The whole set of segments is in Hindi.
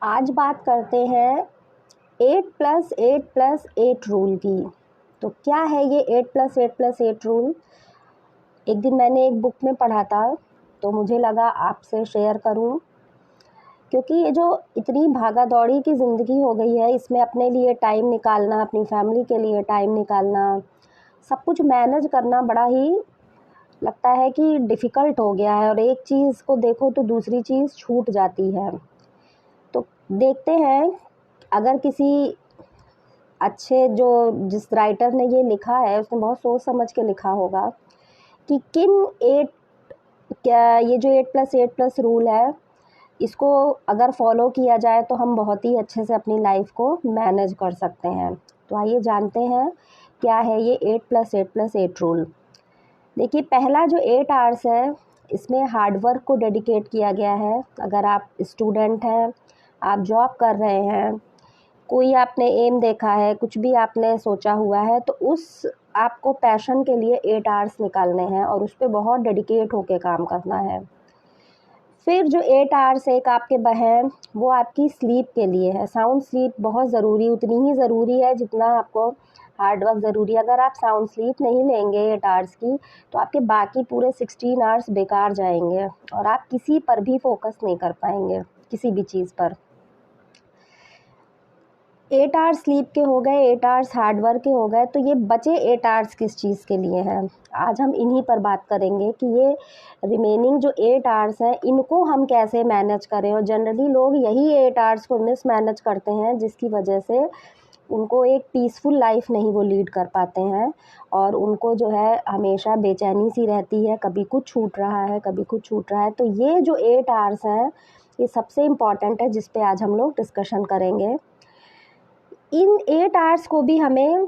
आज बात करते हैं 8+8+8 रूल की। तो क्या है ये 8+8+8 रूल? एक दिन मैंने एक बुक में पढ़ा था, तो मुझे लगा आपसे शेयर करूं, क्योंकि ये जो इतनी भागा दौड़ी की ज़िंदगी हो गई है, इसमें अपने लिए टाइम निकालना, अपनी फैमिली के लिए टाइम निकालना, सब कुछ मैनेज करना बड़ा ही लगता है कि डिफ़िकल्ट हो गया है, और एक चीज़ को देखो तो दूसरी चीज़ छूट जाती है। तो देखते हैं, अगर किसी अच्छे जिस राइटर ने ये लिखा है, उसने बहुत सोच समझ के लिखा होगा कि किन 8 क्या ये जो 8+8+ रूल है, इसको अगर फॉलो किया जाए तो हम बहुत ही अच्छे से अपनी लाइफ को मैनेज कर सकते हैं। तो आइए जानते हैं क्या है ये 8+8+8 रूल। देखिए, पहला जो 8 आवर्स है, इसमें हार्ड वर्क को डेडिकेट किया गया है। अगर आप स्टूडेंट हैं, आप जॉब कर रहे हैं, कोई आपने एम देखा है, कुछ भी आपने सोचा हुआ है, तो उस आपको पैशन के लिए 8 आवर्स निकालने हैं और उस पे बहुत डेडिकेट होके काम करना है। फिर जो 8 आवर्स एक आपके हैं, वो आपकी स्लीप के लिए है। साउंड स्लीप बहुत ज़रूरी, उतनी ही ज़रूरी है जितना आपको हार्ड वर्क ज़रूरी है। अगर आप साउंड स्लीप नहीं लेंगे 8 आवर्स की, तो आपके बाकी पूरे 16 आवर्स बेकार जाएंगे और आप किसी पर भी फोकस नहीं कर पाएंगे, किसी भी चीज़ पर। 8 आवर्स स्लीप के हो गए, 8 आवर्स हार्ड वर्क के हो गए, तो ये बचे 8 आवर्स किस चीज़ के लिए हैं? आज हम इन्हीं पर बात करेंगे कि ये रिमेनिंग जो 8 आवर्स हैं, इनको हम कैसे मैनेज करें। और जनरली लोग यही 8 आवर्स को मिस मैनेज करते हैं, जिसकी वजह से उनको एक पीसफुल लाइफ नहीं वो लीड कर पाते हैं, और उनको जो है हमेशा बेचैनी सी रहती है, कभी कुछ छूट रहा है, कभी कुछ छूट रहा है। तो ये जो 8 आवर्स हैं, ये सबसे इम्पॉर्टेंट है, जिस पे आज हम लोग डिस्कशन करेंगे। इन 8 आवर्स को भी हमें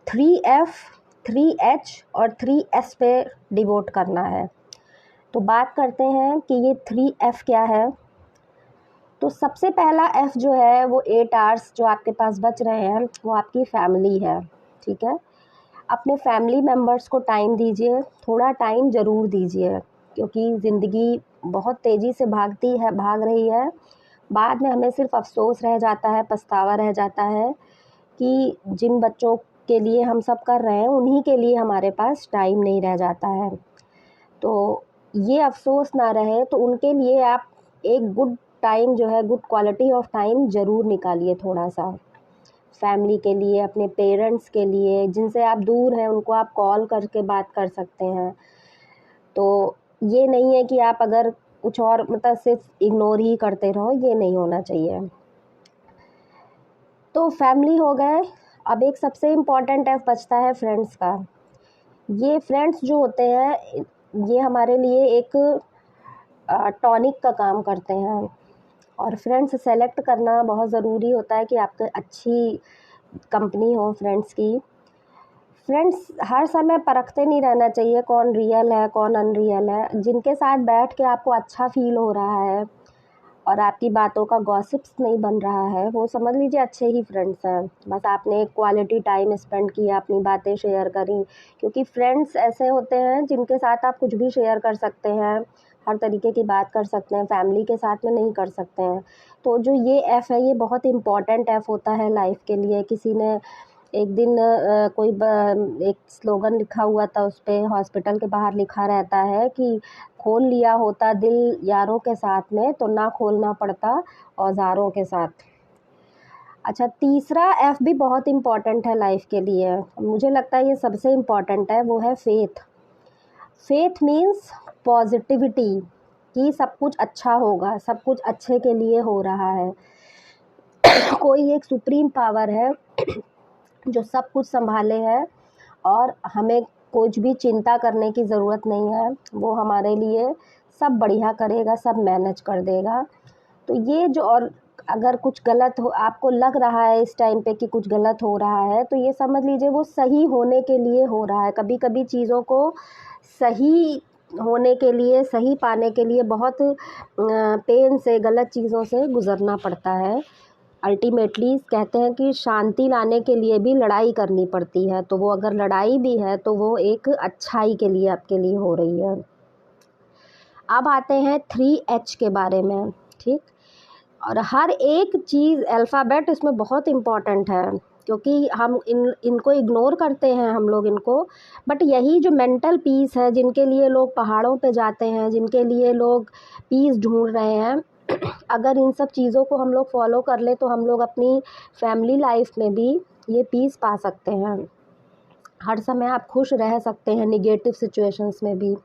3F, 3H और 3S पे डिवोट करना है। तो बात करते हैं कि ये 3F क्या है। तो सबसे पहला F जो है, वो 8 आवर्स जो आपके पास बच रहे हैं, वो आपकी फैमिली है। ठीक है, अपने फैमिली मेम्बर्स को टाइम दीजिए, थोड़ा टाइम ज़रूर दीजिए, क्योंकि ज़िंदगी बहुत तेज़ी से भाग रही है। बाद में हमें सिर्फ अफसोस रह जाता है, पछतावा रह जाता है कि जिन बच्चों के लिए हम सब कर रहे हैं, उन्हीं के लिए हमारे पास टाइम नहीं रह जाता है। तो ये अफ़सोस ना रहे, तो उनके लिए आप एक गुड टाइम जो है, गुड क्वालिटी ऑफ टाइम ज़रूर निकालिए थोड़ा सा। फैमिली के लिए, अपने पेरेंट्स के लिए, जिनसे आप दूर हैं उनको आप कॉल करके बात कर सकते हैं। तो ये नहीं है कि आप अगर कुछ और मतलब सिर्फ इग्नोर ही करते रहो, ये नहीं होना चाहिए। तो फैमिली हो गए। अब एक सबसे इम्पॉर्टेंट एफ बचता है फ्रेंड्स का। ये फ्रेंड्स जो होते हैं, ये हमारे लिए एक टॉनिक का काम करते हैं, और फ्रेंड्स सेलेक्ट करना बहुत ज़रूरी होता है कि आपकी अच्छी कंपनी हो फ्रेंड्स की। फ्रेंड्स हर समय परखते नहीं रहना चाहिए कौन रियल है, कौन अनरियल है। जिनके साथ बैठ के आपको अच्छा फ़ील हो रहा है और आपकी बातों का गॉसिप्स नहीं बन रहा है, वो समझ लीजिए अच्छे ही फ्रेंड्स हैं। बस आपने एक क्वालिटी टाइम स्पेंड किया, अपनी बातें शेयर करी, क्योंकि फ्रेंड्स ऐसे होते हैं जिनके साथ आप कुछ भी शेयर कर सकते हैं, हर तरीके की बात कर सकते हैं, फैमिली के साथ में नहीं कर सकते हैं। तो जो ये एफ़ है, ये बहुत इम्पॉर्टेंट एफ़ होता है लाइफ के लिए। किसी ने एक दिन एक स्लोगन लिखा हुआ था, उस पे हॉस्पिटल के बाहर लिखा रहता है कि खोल लिया होता दिल यारों के साथ में, तो ना खोलना पड़ता औज़ारों के साथ। अच्छा, तीसरा एफ भी बहुत इम्पॉर्टेंट है लाइफ के लिए, मुझे लगता है ये सबसे इम्पॉर्टेंट है, वो है फेथ। फेथ मीन्स पॉजिटिविटी, कि सब कुछ अच्छा होगा, सब कुछ अच्छे के लिए हो रहा है। कोई एक सुप्रीम पावर है जो सब कुछ संभाले है, और हमें कुछ भी चिंता करने की ज़रूरत नहीं है। वो हमारे लिए सब बढ़िया करेगा, सब मैनेज कर देगा। तो ये जो, और अगर कुछ गलत हो, आपको लग रहा है इस टाइम पे कि कुछ गलत हो रहा है, तो ये समझ लीजिए वो सही होने के लिए हो रहा है। कभी कभी चीज़ों को सही होने के लिए, सही पाने के लिए बहुत पेन से, गलत चीज़ों से गुज़रना पड़ता है। अल्टीमेटली कहते हैं कि शांति लाने के लिए भी लड़ाई करनी पड़ती है, तो वो अगर लड़ाई भी है तो वो एक अच्छाई के लिए आपके लिए हो रही है। अब आते हैं 3H के बारे में। ठीक, और हर एक चीज़ अल्फ़ाबेट इसमें बहुत इम्पॉर्टेंट है, क्योंकि हम इनको इग्नोर करते हैं हम लोग इनको। बट यही जो मेंटल पीस है, जिनके लिए लोग पहाड़ों पे जाते हैं, जिनके लिए लोग पीस ढूंढ रहे हैं, अगर इन सब चीज़ों को हम लोग फॉलो कर ले तो हम लोग अपनी फैमिली लाइफ में भी ये पीस पा सकते हैं। हर समय आप खुश रह सकते हैं निगेटिव सिचुएशंस में भी।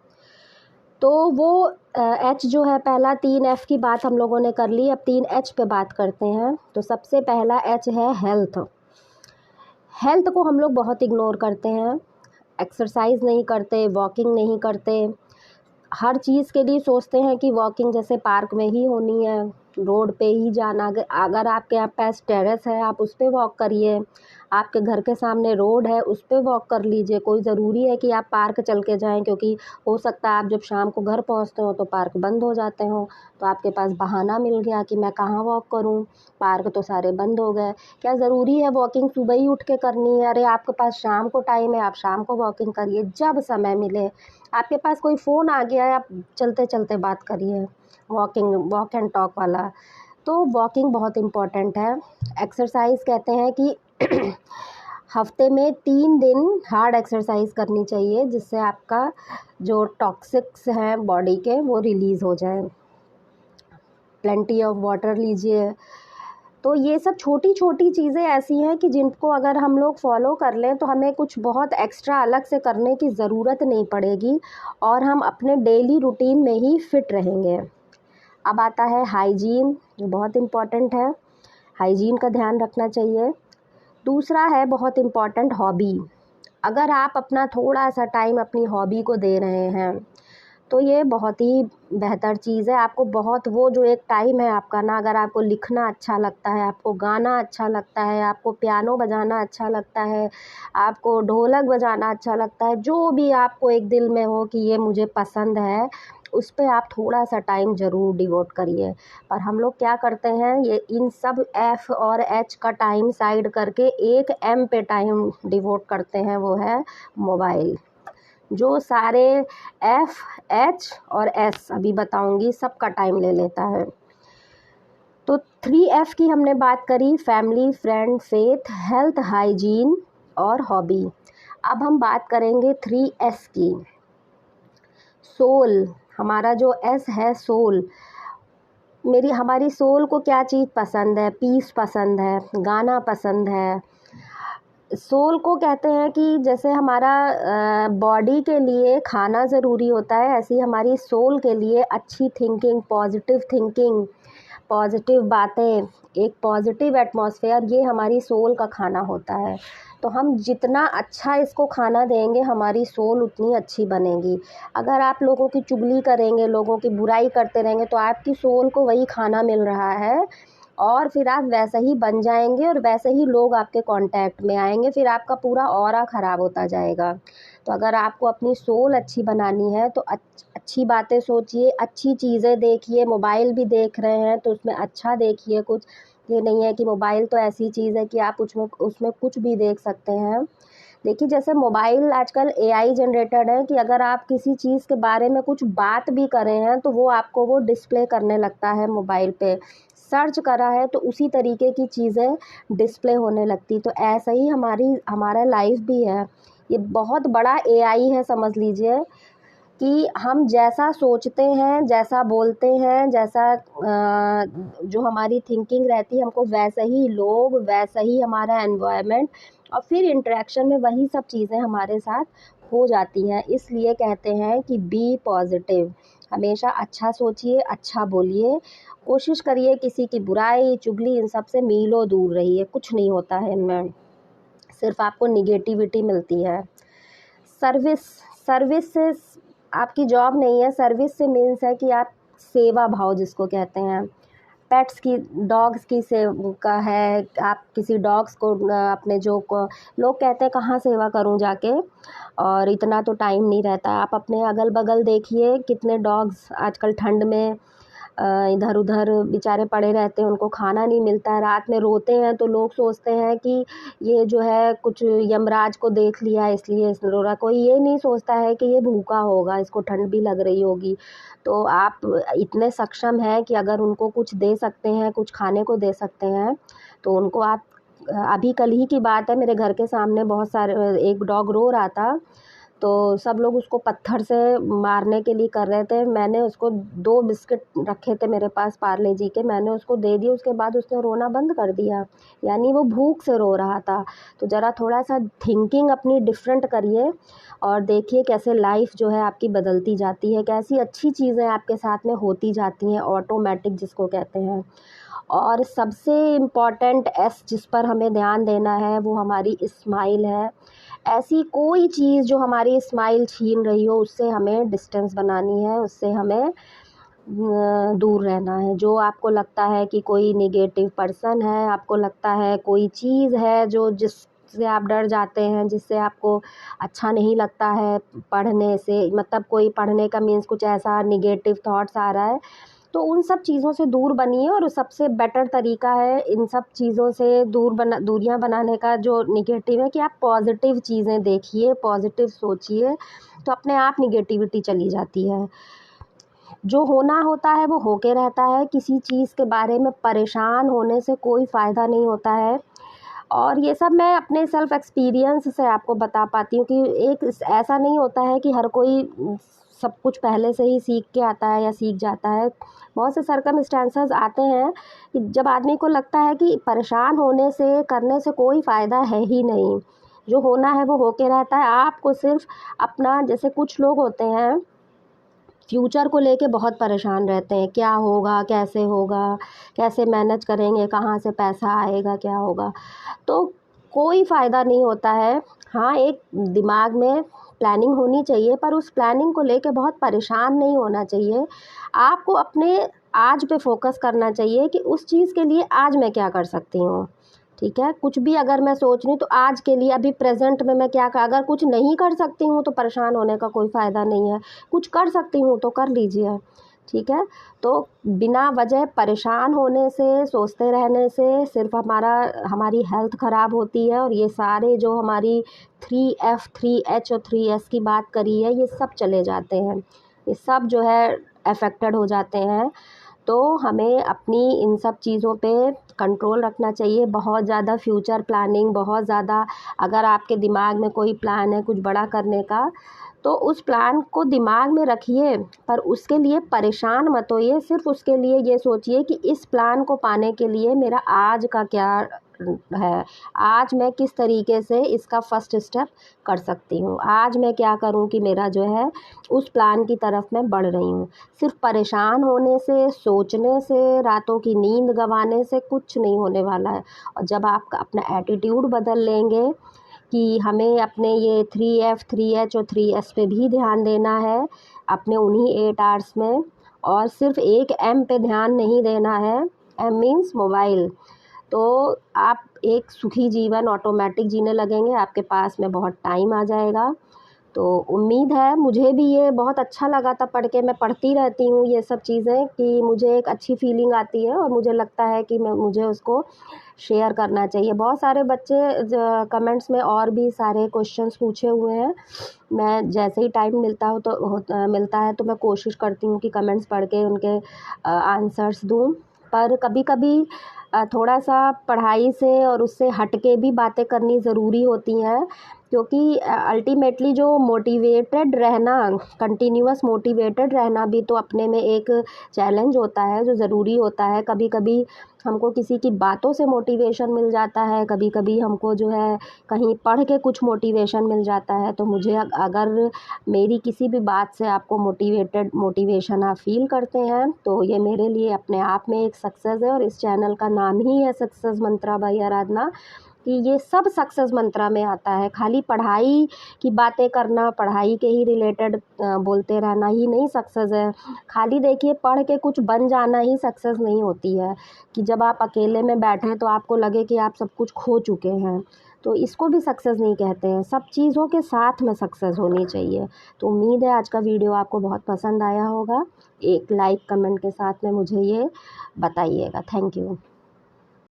तो वो एच जो है, पहला 3 एफ की बात हम लोगों ने कर ली, अब 3 एच पे बात करते हैं। तो सबसे पहला एच है हेल्थ। हेल्थ को हम लोग बहुत इग्नोर करते हैं, एक्सरसाइज नहीं करते, वॉकिंग नहीं करते, हर चीज़ के लिए सोचते हैं कि वॉकिंग जैसे पार्क में ही होनी है, रोड पे ही जाना। अगर आपके पास टेरेस है आप उस पे वॉक करिए, आपके घर के सामने रोड है उस पे वॉक कर लीजिए। कोई ज़रूरी है कि आप पार्क चल के जाएं, क्योंकि हो सकता है आप जब शाम को घर पहुंचते हो तो पार्क बंद हो जाते हो, तो आपके पास बहाना मिल गया कि मैं कहाँ वॉक करूं, पार्क तो सारे बंद हो गए। क्या ज़रूरी है वॉकिंग सुबह ही उठ के करनी है? अरे आपके पास शाम को टाइम है, आप शाम को वॉकिंग करिए जब समय मिले। आपके पास कोई फ़ोन आ गया है, आप चलते चलते बात करिए, वॉक एंड टॉक वाला। तो वॉकिंग बहुत इम्पॉर्टेंट है। एक्सरसाइज कहते हैं कि हफ्ते में 3 दिन हार्ड एक्सरसाइज करनी चाहिए, जिससे आपका जो टॉक्सिक्स हैं बॉडी के वो रिलीज़ हो जाए। प्लेंटी ऑफ वाटर लीजिए। तो ये सब छोटी छोटी चीज़ें ऐसी हैं कि जिनको अगर हम लोग फॉलो कर लें तो हमें कुछ बहुत एक्स्ट्रा अलग से करने की ज़रूरत नहीं पड़ेगी, और हम अपने डेली रूटीन में ही फिट रहेंगे। अब आता है हाइजीन, जो बहुत इम्पॉर्टेंट है। हाइजीन का ध्यान रखना चाहिए। दूसरा है बहुत इम्पॉर्टेंट हॉबी। अगर आप अपना थोड़ा सा टाइम अपनी हॉबी को दे रहे हैं तो ये बहुत ही बेहतर चीज़ है। आपको बहुत वो जो एक टाइम है आपका ना, अगर आपको लिखना अच्छा लगता है, आपको गाना अच्छा लगता है, आपको पियानो बजाना अच्छा लगता है, आपको ढोलक बजाना अच्छा लगता है, जो भी आपको एक दिल में हो कि ये मुझे पसंद है, उस पे आप थोड़ा सा टाइम ज़रूर डिवोट करिए। पर हम लोग क्या करते हैं, ये इन सब एफ़ और एच का टाइम साइड करके एक एम पे टाइम डिवोट करते हैं, वो है मोबाइल। जो सारे एफ, एच और एस अभी बताऊंगी सबका टाइम ले लेता है। तो 3 एफ की हमने बात करी, family, friend, faith, health, hygiene और हॉबी। अब हम बात करेंगे 3 एस की। सोल, हमारा जो एस है सोल, हमारी सोल को क्या चीज़ पसंद है? पीस पसंद है, गाना पसंद है। सोल को कहते हैं कि जैसे हमारा बॉडी के लिए खाना ज़रूरी होता है, ऐसे ही हमारी सोल के लिए अच्छी थिंकिंग, पॉजिटिव बातें, एक पॉजिटिव एटमॉस्फेयर, ये हमारी सोल का खाना होता है। तो हम जितना अच्छा इसको खाना देंगे हमारी सोल उतनी अच्छी बनेगी। अगर आप लोगों की चुगली करेंगे, लोगों की बुराई करते रहेंगे, तो आपकी सोल को वही खाना मिल रहा है, और फिर आप वैसे ही बन जाएंगे और वैसे ही लोग आपके कांटेक्ट में आएंगे, फिर आपका पूरा ऑरा ख़राब होता जाएगा। तो अगर आपको अपनी सोल अच्छी बनानी है तो अच्छी बातें सोचिए, अच्छी चीज़ें देखिए। मोबाइल भी देख रहे हैं तो उसमें अच्छा देखिए कुछ। ये नहीं है कि मोबाइल तो ऐसी चीज़ है कि आप उसमें कुछ भी देख सकते हैं। देखिए जैसे मोबाइल आजकल एआई जनरेटेड है कि अगर आप किसी चीज़ के बारे में कुछ बात भी कर रहे हैं तो वो आपको वो डिस्प्ले करने लगता है मोबाइल पे। सर्च करा है तो उसी तरीके की चीज़ें डिस्प्ले होने लगती। तो ऐसा ही हमारा लाइफ भी है। ये बहुत बड़ा एआई है, समझ लीजिए कि हम जैसा सोचते हैं, जैसा बोलते हैं, जैसा जो हमारी थिंकिंग रहती है, हमको वैसे ही लोग, वैसा ही हमारा एनवायरनमेंट, और फिर इंटरेक्शन में वही सब चीज़ें हमारे साथ हो जाती हैं। इसलिए कहते हैं कि बी पॉजिटिव, हमेशा अच्छा सोचिए, अच्छा बोलिए, कोशिश करिए किसी की बुराई, चुगली, इन सब से मीलों दूर रहिए। कुछ नहीं होता है इनमें, सिर्फ आपको निगेटिविटी मिलती है। सर्विस, सर्विस से आपकी जॉब नहीं है, सर्विस से मीन्स है कि आप सेवा भाव जिसको कहते हैं, पेट्स की, डॉग्स की का है, आप किसी डॉग्स को अपने जो को लोग कहते हैं कहाँ सेवा करूं जाके, और इतना तो टाइम नहीं रहता। आप अपने अगल बगल देखिए कितने डॉग्स आजकल ठंड में इधर उधर बेचारे पड़े रहते हैं, उनको खाना नहीं मिलता है, रात में रोते हैं तो लोग सोचते हैं कि ये जो है कुछ यमराज को देख लिया इसलिए इसने रो रहा। कोई ये नहीं सोचता है कि ये भूखा होगा, इसको ठंड भी लग रही होगी। तो आप इतने सक्षम हैं कि अगर उनको कुछ दे सकते हैं, कुछ खाने को दे सकते हैं, तो उनको आप अभी कल ही की बात है, मेरे घर के सामने बहुत सारे एक डॉग रो रहा था, तो सब लोग उसको पत्थर से मारने के लिए कर रहे थे। मैंने उसको 2 बिस्किट रखे थे मेरे पास पार्ले जी के, मैंने उसको दे दिए, उसके बाद उसने रोना बंद कर दिया, यानी वो भूख से रो रहा था। तो ज़रा थोड़ा सा थिंकिंग अपनी डिफरेंट करिए और देखिए कैसे लाइफ जो है आपकी बदलती जाती है, कैसी अच्छी चीज़ें आपके साथ में होती जाती हैं, ऑटोमेटिक जिसको कहते हैं। और सबसे इम्पॉर्टेंट एस जिस पर हमें ध्यान देना है वो हमारी स्माइल है। ऐसी कोई चीज़ जो हमारी स्माइल छीन रही हो उससे हमें डिस्टेंस बनानी है, उससे हमें दूर रहना है। जो आपको लगता है कि कोई नेगेटिव पर्सन है, आपको लगता है कोई चीज़ है जो जिससे आप डर जाते हैं, जिससे आपको अच्छा नहीं लगता है पढ़ने से, मतलब कोई पढ़ने का मीन्स कुछ ऐसा नेगेटिव थॉट्स आ रहा है, तो उन सब चीज़ों से दूर बनिए। और सबसे बेटर तरीका है इन सब चीज़ों से दूरियां बनाने का जो नेगेटिव है, कि आप पॉजिटिव चीज़ें देखिए, पॉजिटिव सोचिए, तो अपने आप नेगेटिविटी चली जाती है। जो होना होता है वो होके रहता है, किसी चीज़ के बारे में परेशान होने से कोई फ़ायदा नहीं होता है। और ये सब मैं अपने सेल्फ एक्सपीरियंस से आपको बता पाती हूँ कि एक ऐसा नहीं होता है कि हर कोई सब कुछ पहले से ही सीख के आता है या सीख जाता है। बहुत से सर्कमस्टेंसेस आते हैं कि जब आदमी को लगता है कि परेशान होने से करने से कोई फ़ायदा है ही नहीं, जो होना है वो होके रहता है। आपको सिर्फ अपना, जैसे कुछ लोग होते हैं फ्यूचर को लेके बहुत परेशान रहते हैं, क्या होगा, कैसे होगा, कैसे मैनेज करेंगे, कहाँ से पैसा आएगा, क्या होगा। तो कोई फ़ायदा नहीं होता है। हाँ, एक दिमाग में प्लानिंग होनी चाहिए, पर उस प्लानिंग को लेके बहुत परेशान नहीं होना चाहिए। आपको अपने आज पे फोकस करना चाहिए कि उस चीज़ के लिए आज मैं क्या कर सकती हूँ, ठीक है। कुछ भी अगर मैं सोच रही हूँ तो आज के लिए अभी प्रेजेंट में मैं क्या कर, अगर कुछ नहीं कर सकती हूँ तो परेशान होने का कोई फ़ायदा नहीं है, कुछ कर सकती हूँ तो कर लीजिए, ठीक है। तो बिना वजह परेशान होने से, सोचते रहने से सिर्फ हमारी हेल्थ ख़राब होती है। और ये सारे जो हमारी 3F 3H और 3S की बात करी है, ये सब चले जाते हैं, ये सब जो है अफेक्टेड हो जाते हैं। तो हमें अपनी इन सब चीज़ों पे कंट्रोल रखना चाहिए। बहुत ज़्यादा फ्यूचर प्लानिंग, बहुत ज़्यादा अगर आपके दिमाग में कोई प्लान है कुछ बड़ा करने का, तो उस प्लान को दिमाग में रखिए, पर उसके लिए परेशान मत होइए। सिर्फ उसके लिए ये सोचिए कि इस प्लान को पाने के लिए मेरा आज का क्या है, आज मैं किस तरीके से इसका फर्स्ट स्टेप कर सकती हूँ, आज मैं क्या करूँ कि मेरा जो है उस प्लान की तरफ मैं बढ़ रही हूँ। सिर्फ परेशान होने से, सोचने से, रातों की नींद गंवाने से कुछ नहीं होने वाला है। और जब आप अपना एटीट्यूड बदल लेंगे कि हमें अपने ये 3F 3H और 3S पे भी ध्यान देना है, अपने उन्हीं 8 आवर्स में, और सिर्फ एक M पे ध्यान नहीं देना है। M means mobile. तो आप एक सुखी जीवन ऑटोमेटिक जीने लगेंगे, आपके पास में बहुत टाइम आ जाएगा। तो उम्मीद है, मुझे भी ये बहुत अच्छा लगा था पढ़ के, मैं पढ़ती रहती हूँ ये सब चीज़ें, कि मुझे एक अच्छी फीलिंग आती है और मुझे लगता है कि मुझे उसको शेयर करना चाहिए। बहुत सारे बच्चे कमेंट्स में और भी सारे क्वेश्चंस पूछे हुए हैं। मैं जैसे ही टाइम मिलता है तो मैं कोशिश करती हूँ कि कमेंट्स पढ़ के उनके आंसर्स दूँ। पर कभी कभी थोड़ा सा पढ़ाई से और उससे हट के भी बातें करनी ज़रूरी होती हैं, क्योंकि अल्टीमेटली जो मोटिवेटेड रहना, कंटिन्यूअस मोटिवेटेड रहना भी तो अपने में एक चैलेंज होता है जो ज़रूरी होता है। कभी कभी हमको किसी की बातों से मोटिवेशन मिल जाता है, कभी कभी हमको जो है कहीं पढ़ के कुछ मोटिवेशन मिल जाता है। तो मुझे अगर मेरी किसी भी बात से आपको मोटिवेशन आप फील करते हैं तो ये मेरे लिए अपने आप में एक सक्सेस है। और इस चैनल का नाम ही है सक्सेस मंत्रा बाय आराधना, कि ये सब सक्सेस मंत्रा में आता है। खाली पढ़ाई की बातें करना, पढ़ाई के ही रिलेटेड बोलते रहना ही नहीं सक्सेस है। खाली देखिए पढ़ के कुछ बन जाना ही सक्सेस नहीं होती है, कि जब आप अकेले में बैठें तो आपको लगे कि आप सब कुछ खो चुके हैं। तो इसको भी सक्सेस नहीं कहते हैं। सब चीज़ों के साथ में सक्सेस होनी चाहिए। तो उम्मीद है आज का वीडियो आपको बहुत पसंद आया होगा। एक लाइक कमेंट के साथ में मुझे ये बताइएगा। Thank you.